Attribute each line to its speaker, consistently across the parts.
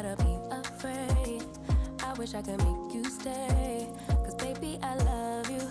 Speaker 1: gotta be afraid. I wish I could make you stay, 'cause baby I love you.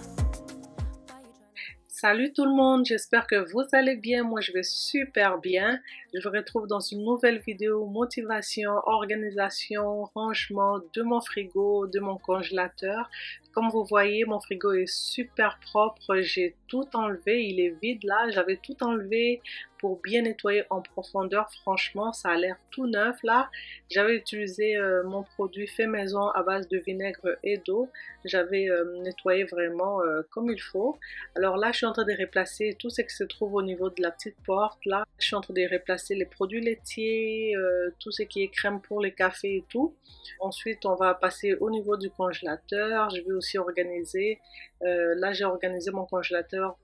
Speaker 2: Salut tout le monde, j'espère que vous allez bien. Moi je vais super bien. Je vous retrouve dans une nouvelle vidéo motivation, organisation, rangement de mon frigo, de mon congélateur. Comme vous voyez, mon frigo est super propre. J'ai tout enlevé, il est vide là. J'avais tout enlevé pour bien nettoyer en profondeur. Franchement, ça a l'air tout neuf là. J'avais utilisé mon produit fait maison à base de vinaigre et d'eau. J'avais nettoyé vraiment comme il faut. Alors là, je suis en train de replacer tout ce qui se trouve au niveau de la petite porte. Là, je suis en train de replacer les produits laitiers, tout ce qui est crème pour les cafés et tout. Ensuite, on va passer au niveau du congélateur. Je vais aussi organiser. Là, j'ai organisé mon congélateur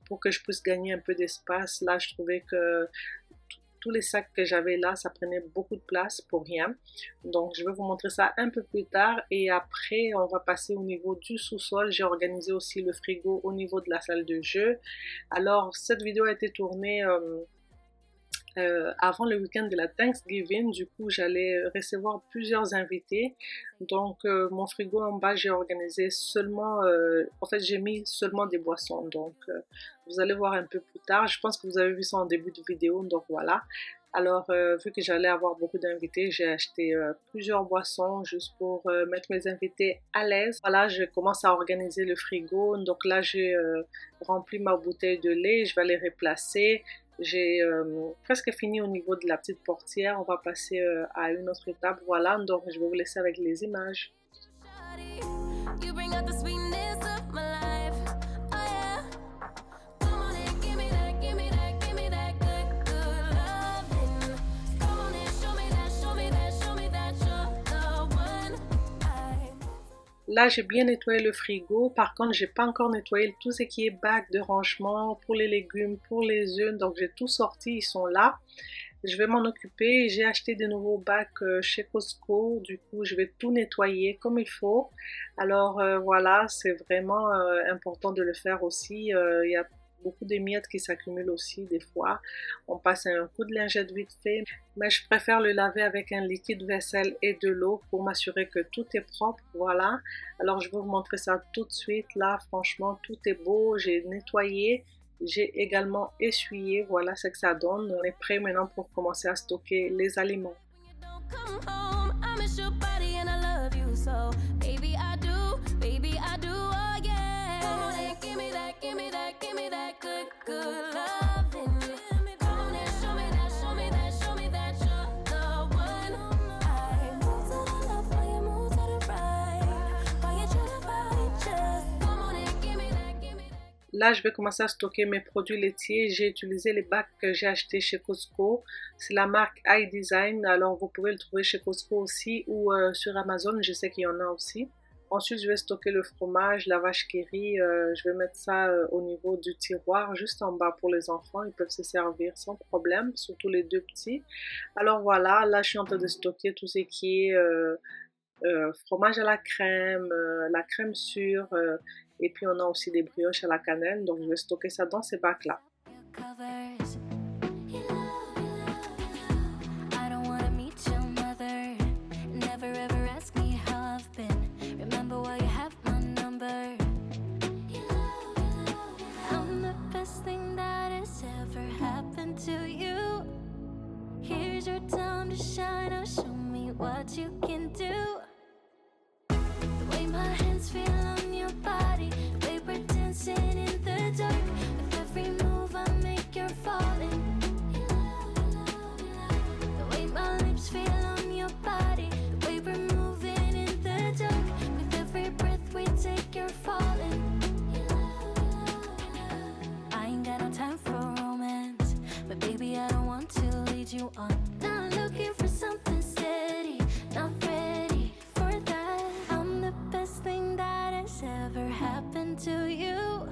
Speaker 2: pour que je puisse gagner un peu d'espace. Là, je trouvais que tous les sacs que j'avais là, ça prenait beaucoup de place pour rien. Donc, je vais vous montrer ça un peu plus tard. Et après, on va passer au niveau du sous-sol. J'ai organisé aussi le frigo au niveau de la salle de jeu. Alors, cette vidéo a été tournée avant le week-end de la Thanksgiving. Du coup, j'allais recevoir plusieurs invités. Donc, mon frigo en bas, j'ai organisé seulement... en fait, j'ai mis seulement des boissons. Donc, vous allez voir un peu plus tard. Je pense que vous avez vu ça en début de vidéo. Donc, voilà. Alors, vu que j'allais avoir beaucoup d'invités, j'ai acheté plusieurs boissons juste pour mettre mes invités à l'aise. Voilà, je commence à organiser le frigo. Donc là, j'ai rempli ma bouteille de lait. Je vais les replacer. J'ai presque fini au niveau de la petite portière. On va passer à une autre étape. Voilà, donc je vais vous laisser avec les images. Là, j'ai bien nettoyé le frigo. Par contre, j'ai pas encore nettoyé tout ce qui est bac de rangement pour les légumes, pour les œufs. Donc, j'ai tout sorti. Ils sont là. Je vais m'en occuper. J'ai acheté de nouveaux bacs chez Costco. Du coup, je vais tout nettoyer comme il faut. Alors, voilà, c'est vraiment important de le faire aussi. Il y a beaucoup de miettes qui s'accumulent aussi des fois. On passe un coup de lingette vite fait, mais je préfère le laver avec un liquide vaisselle et de l'eau pour m'assurer que tout est propre. Voilà. Alors je vais vous montrer ça tout de suite. Là, franchement, tout est beau. J'ai nettoyé. J'ai également essuyé. Voilà ce que ça donne. On est prêt maintenant pour commencer à stocker les aliments. Là, je vais commencer à stocker mes produits laitiers. J'ai utilisé les bacs que j'ai achetés chez Costco. C'est la marque iDesign. Alors, vous pouvez le trouver chez Costco aussi ou sur Amazon. Je sais qu'il y en a aussi. Ensuite, je vais stocker le fromage, la vache qui rit. Je vais mettre ça au niveau du tiroir, juste en bas pour les enfants. Ils peuvent se servir sans problème, surtout les deux petits. Alors voilà, là, je suis en train de stocker tout ce qui est fromage à la crème sûre. Et puis, on a aussi des brioches à la cannelle. Donc, je vais stocker ça dans ces bacs-là.
Speaker 1: Here's your time to shine. Now show me what you can do. The way my hands feel on your body, the way we're dancing in the dark. With every move I make, you're falling. The way my lips feel on your body, the way we're moving in the dark. With every breath we take, you're falling. I ain't got no time for romance, but baby I don't want to lead you on. Not looking for something steady, not ready for that. I'm the best thing that has ever happened to you.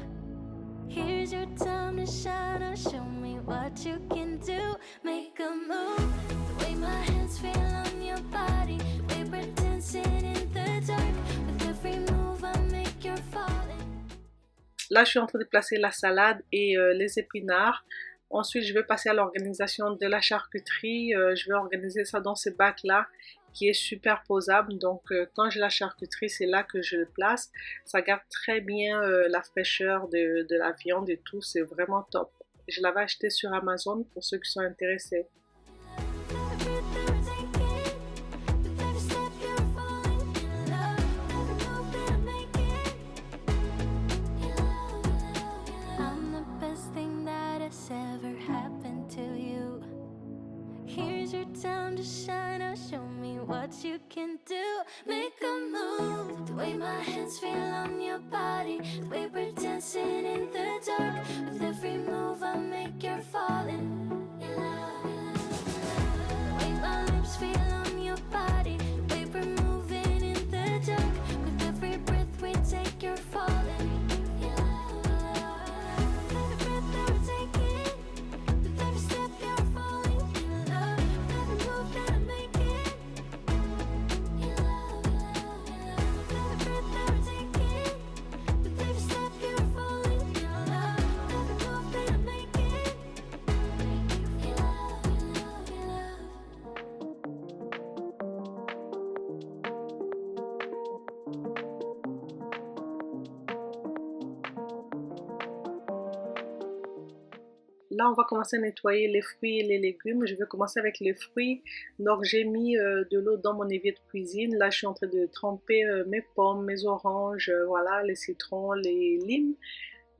Speaker 1: Here's your time to shine. Now show me what you can do. Make a move. The way my hands feel on your body, the way we're dancing in the dark. With every move I make, you're falling.
Speaker 2: Là, je suis en train de placer la salade et les épinards. Ensuite, je vais passer à l'organisation de la charcuterie. Je vais organiser ça dans ces bacs-là. qui est superposable. Donc quand j'ai la charcuterie, c'est là que je le place. Ça garde très bien la fraîcheur de la viande et tout, c'est vraiment top. Je l'avais acheté sur Amazon pour ceux qui sont intéressés.
Speaker 1: I'm the best thing that has ever happened to you. Here's your time to shine. Now show me what you can do. Make a move. The way my hands feel on your body. The way we're dancing in the dark. With every move I make, you're falling in love. The way my lips feel on your body. The way we're moving in the dark. With every breath we take, you're falling in love. Every breath that we're taking. With every step you're falling in love. With every move that I make it. In love, in love. Every breath that we're taking. With every step you're falling in love. With every move that I make it. In love, in love, in love.
Speaker 2: Là, on va commencer à nettoyer les fruits et les légumes. Je vais commencer avec les fruits. Donc, j'ai mis de l'eau dans mon évier de cuisine. Là, je suis en train de tremper mes pommes, mes oranges, voilà, les citrons, les limes.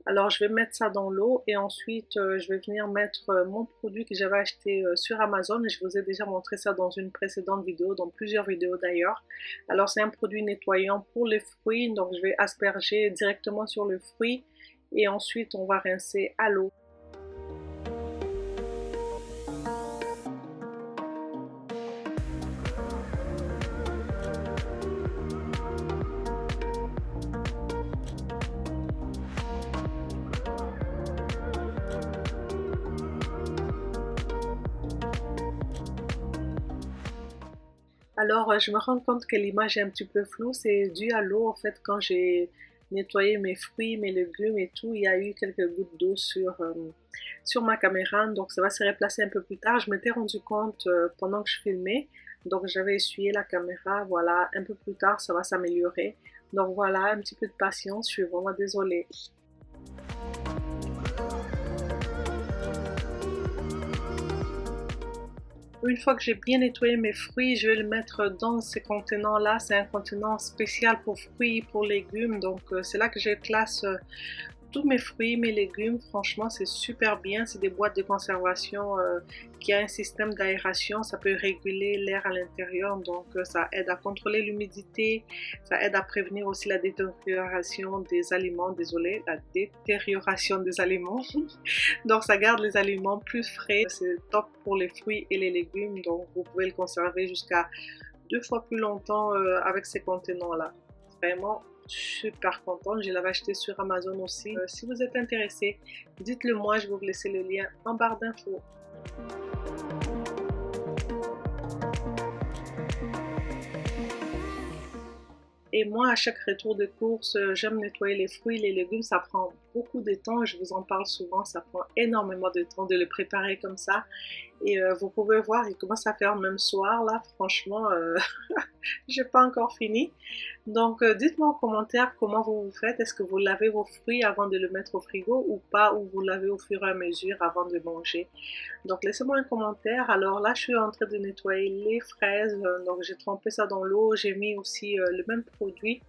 Speaker 2: Alors, je vais mettre ça dans l'eau et ensuite, je vais venir mettre mon produit que j'avais acheté sur Amazon. Et je vous ai déjà montré ça dans une précédente vidéo, dans plusieurs vidéos d'ailleurs. Alors, c'est un produit nettoyant pour les fruits. Donc, je vais asperger directement sur le fruit et ensuite, on va rincer à l'eau. Alors, je me rends compte que l'image est un petit peu floue, c'est dû à l'eau en fait. Quand j'ai nettoyé mes fruits, mes légumes et tout, il y a eu quelques gouttes d'eau sur ma caméra, donc ça va se replacer un peu plus tard. Je m'étais rendu compte pendant que je filmais, donc j'avais essuyé la caméra, voilà, un peu plus tard ça va s'améliorer. Donc voilà, un petit peu de patience, je suis vraiment désolée. Une fois que j'ai bien nettoyé mes fruits, je vais le mettre dans ces contenants-là. C'est un contenant spécial pour fruits, pour légumes. Donc c'est là que je classe tous mes fruits, mes légumes. Franchement, c'est super bien. C'est des boîtes de conservation qui a un système d'aération. Ça peut réguler l'air à l'intérieur. Donc ça aide à contrôler l'humidité. Ça aide à prévenir aussi la détérioration des aliments. Désolée, la détérioration des aliments. Donc ça garde les aliments plus frais. C'est top pour les fruits et les légumes. Donc vous pouvez le conserver jusqu'à 2 fois plus longtemps avec ces contenants-là. Vraiment super contente. Je l'avais acheté sur Amazon aussi. Si vous êtes intéressé, dites-le moi. Je vais vous laisser le lien en barre d'infos. Et moi, à chaque retour de course, j'aime nettoyer les fruits, les légumes. Ça prend beaucoup de temps, je vous en parle souvent. Ça prend énormément de temps de les préparer comme ça. Et vous pouvez voir, il commence à faire même soir là. Franchement, j'ai pas encore fini. Donc, dites-moi en commentaire comment vous faites. Est-ce que vous lavez vos fruits avant de le mettre au frigo ou pas, ou vous lavez au fur et à mesure avant de manger. Donc, laissez-moi un commentaire. Alors là, je suis en train de nettoyer les fraises. Donc, j'ai trempé ça dans l'eau. J'ai mis aussi le même produit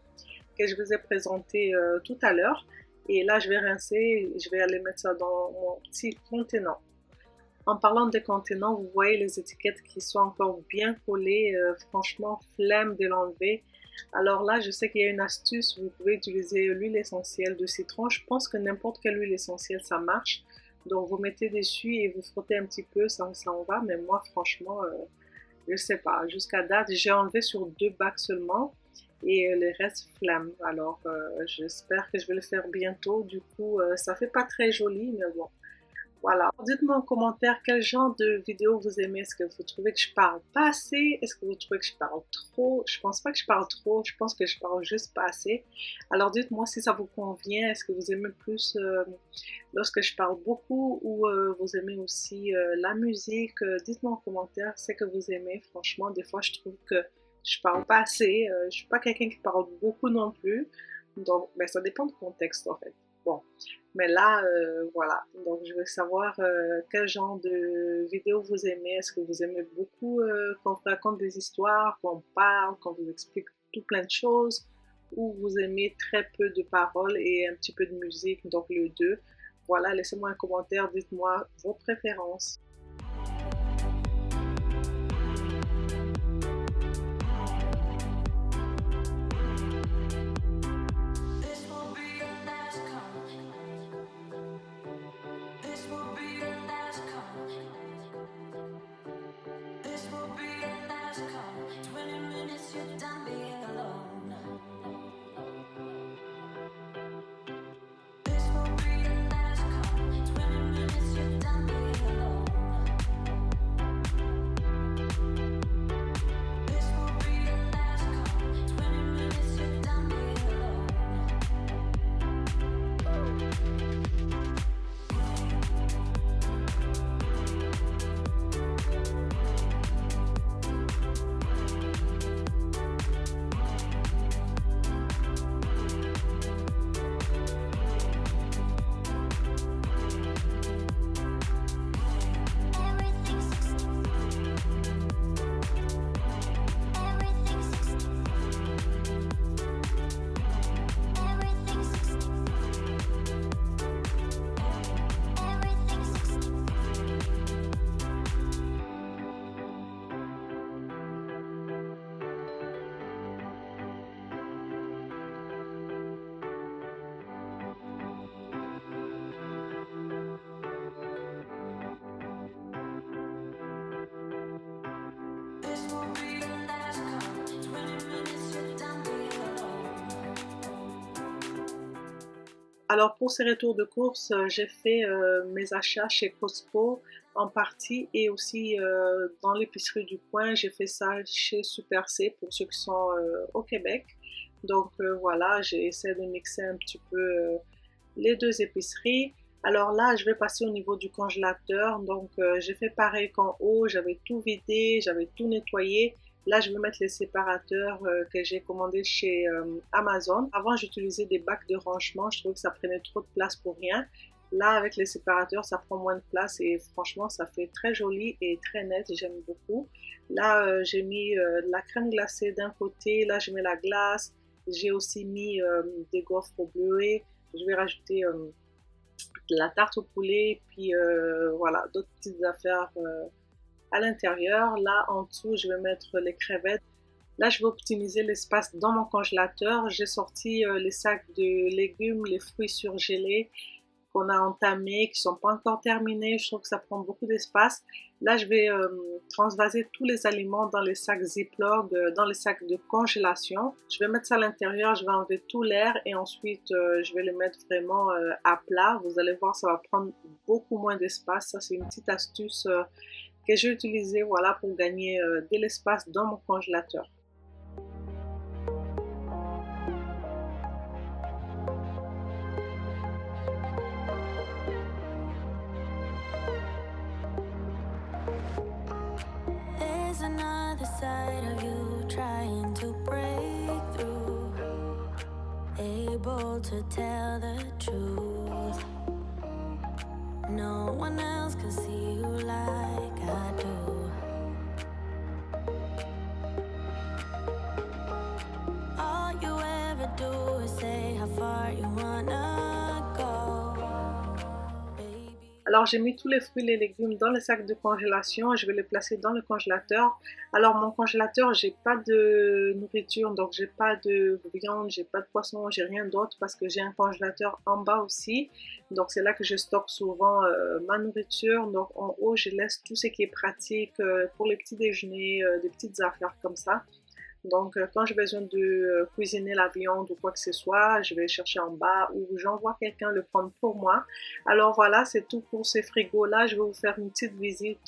Speaker 2: que je vous ai présenté tout à l'heure. Et là, je vais rincer. Je vais aller mettre ça dans mon petit contenant. En parlant des contenants, vous voyez les étiquettes qui sont encore bien collées. Franchement, flemme de l'enlever. Alors là, je sais qu'il y a une astuce. Vous pouvez utiliser l'huile essentielle de citron. Je pense que n'importe quelle huile essentielle, ça marche. Donc, vous mettez dessus et vous frottez un petit peu, ça en va. Mais moi, franchement, je sais pas. Jusqu'à date, j'ai enlevé sur 2 bacs seulement. Et le reste, flemme. Alors, j'espère que je vais le faire bientôt. Du coup, ça fait pas très joli, mais bon. Voilà. Dites-moi en commentaire quel genre de vidéo vous aimez. Est-ce que vous trouvez que je parle pas assez? Est-ce que vous trouvez que je parle trop? Je pense pas que je parle trop, je pense que je parle juste pas assez. Alors dites-moi si ça vous convient. Est-ce que vous aimez plus lorsque je parle beaucoup ou vous aimez aussi la musique? Dites-moi en commentaire ce que vous aimez. Franchement, des fois je trouve que je parle pas assez. Je suis pas quelqu'un qui parle beaucoup non plus. Donc, ben, ça dépend du contexte en fait. Bon, mais là, voilà. Donc, je veux savoir quel genre de vidéo vous aimez. Est-ce que vous aimez beaucoup qu'on vous raconte des histoires, qu'on parle, qu'on vous explique tout plein de choses, ou vous aimez très peu de paroles et un petit peu de musique, donc les deux. Voilà, laissez-moi un commentaire, dites-moi vos préférences.
Speaker 1: This will be your last call. This will be your last call. This will be your last call. 20 minutes, you're done being alone. This will be your last call. 20 minutes, you're done being alone. This will be your last call. 20 minutes, you're done being alone. This will be your last call. 20 minutes, you're done being alone.
Speaker 2: Alors pour ces retours de course, j'ai fait mes achats chez Costco en partie et aussi dans l'épicerie du coin. J'ai fait ça chez Super C pour ceux qui sont au Québec. Donc voilà, j'ai essayé de mixer un petit peu les deux épiceries. Alors là, je vais passer au niveau du congélateur. Donc j'ai fait pareil qu'en haut, j'avais tout vidé, j'avais tout nettoyé. Là, je vais mettre les séparateurs que j'ai commandés chez Amazon. Avant, j'utilisais des bacs de rangement. Je trouvais que ça prenait trop de place pour rien. Là, avec les séparateurs, ça prend moins de place et franchement, ça fait très joli et très net. J'aime beaucoup. Là, j'ai mis de la crème glacée d'un côté. Là, je mets la glace. J'ai aussi mis des gaufres au bleuet. Je vais rajouter de la tarte au poulet. Puis voilà, d'autres petites affaires à l'intérieur. Là, en dessous, je vais mettre les crevettes. Là, je vais optimiser l'espace dans mon congélateur. J'ai sorti les sacs de légumes, les fruits surgelés qu'on a entamés, qui ne sont pas encore terminés. Je trouve que ça prend beaucoup d'espace. Là, je vais transvaser tous les aliments dans les sacs Ziploc, dans les sacs de congélation. Je vais mettre ça à l'intérieur, je vais enlever tout l'air et ensuite, je vais les mettre vraiment à plat. Vous allez voir, ça va prendre beaucoup moins d'espace. Ça, c'est une petite astuce que j'ai utilisée voilà, pour gagner de l'espace dans mon congélateur.
Speaker 1: There's another side of you trying to break through, able to tell the truth. No one else can see you like I do. All you ever do is say how far you wanna go, baby.
Speaker 2: Alors j'ai mis tous les fruits et les légumes dans le sac de congélation et je vais les placer dans le congélateur. Alors mon congélateur, j'ai pas de nourriture, donc j'ai pas de viande, j'ai pas de poisson, j'ai rien d'autre parce que j'ai un congélateur en bas aussi. Donc c'est là que je stocke souvent ma nourriture. Donc en haut, je laisse tout ce qui est pratique pour les petits déjeuners, des petites affaires comme ça. Donc quand j'ai besoin de cuisiner la viande ou quoi que ce soit, je vais chercher en bas ou j'envoie quelqu'un le prendre pour moi. Alors voilà, c'est tout pour ces frigos-là. Je vais vous faire une petite visite.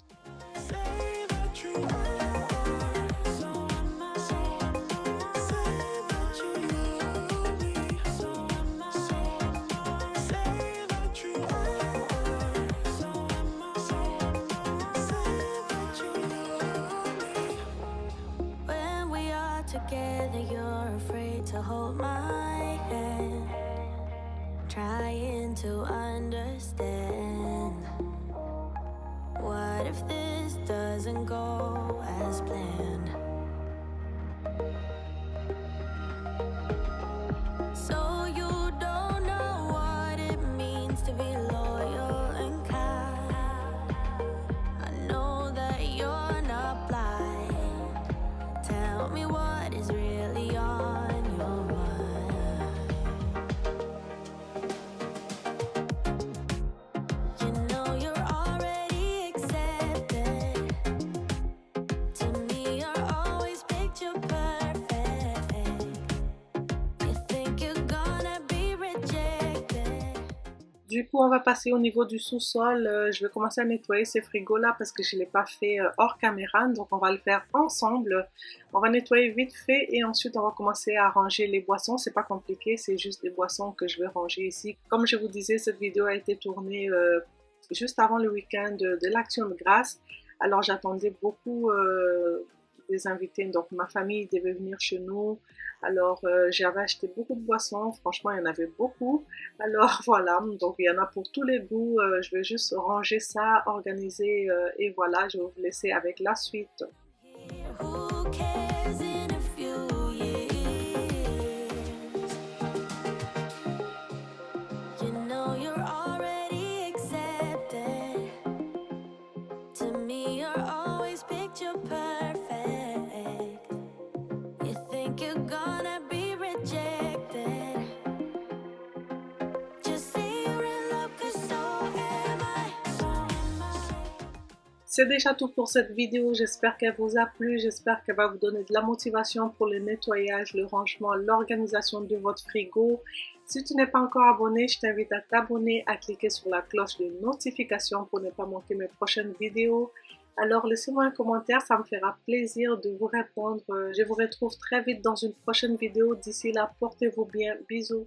Speaker 1: When we are together, you're afraid to hold my hand, trying to understand. What if this doesn't go as planned? So you don't know what it means to be loyal and kind. I know that you're not blind. Tell me what is really on your mind. You know you're already accepted. To me, you're always picture perfect. You think you're gonna be rejected.
Speaker 2: Du coup, on va passer au niveau du sous-sol. Je vais commencer à nettoyer ces frigos-là parce que je ne l'ai pas fait hors caméra. Donc, on va le faire ensemble. On va nettoyer vite fait et ensuite, on va commencer à ranger les boissons. C'est pas compliqué, c'est juste des boissons que je vais ranger ici. Comme je vous disais, cette vidéo a été tournée juste avant le week-end de l'Action de grâce. Alors, j'attendais beaucoup des invités. Donc, ma famille devait venir chez nous. Alors, j'avais acheté beaucoup de boissons. Franchement, il y en avait beaucoup. Alors, voilà. Donc, il y en a pour tous les goûts. Je vais juste ranger ça, organiser. Et voilà, je vais vous laisser avec la suite.
Speaker 1: Who cares in a few years? You know you're already accepted. To me, you're always picture perfect. You think you're gonna be rejected. Just say you're in love, 'cause so am I.
Speaker 2: C'est déjà tout pour cette vidéo. J'espère qu'elle vous a plu. J'espère qu'elle va vous donner de la motivation pour le nettoyage, le rangement, l'organisation de votre frigo. Si tu n'es pas encore abonné, je t'invite à t'abonner, à cliquer sur la cloche de notification pour ne pas manquer mes prochaines vidéos. Alors laissez-moi un commentaire, ça me fera plaisir de vous répondre. Je vous retrouve très vite dans une prochaine vidéo. D'ici là, portez-vous bien. Bisous.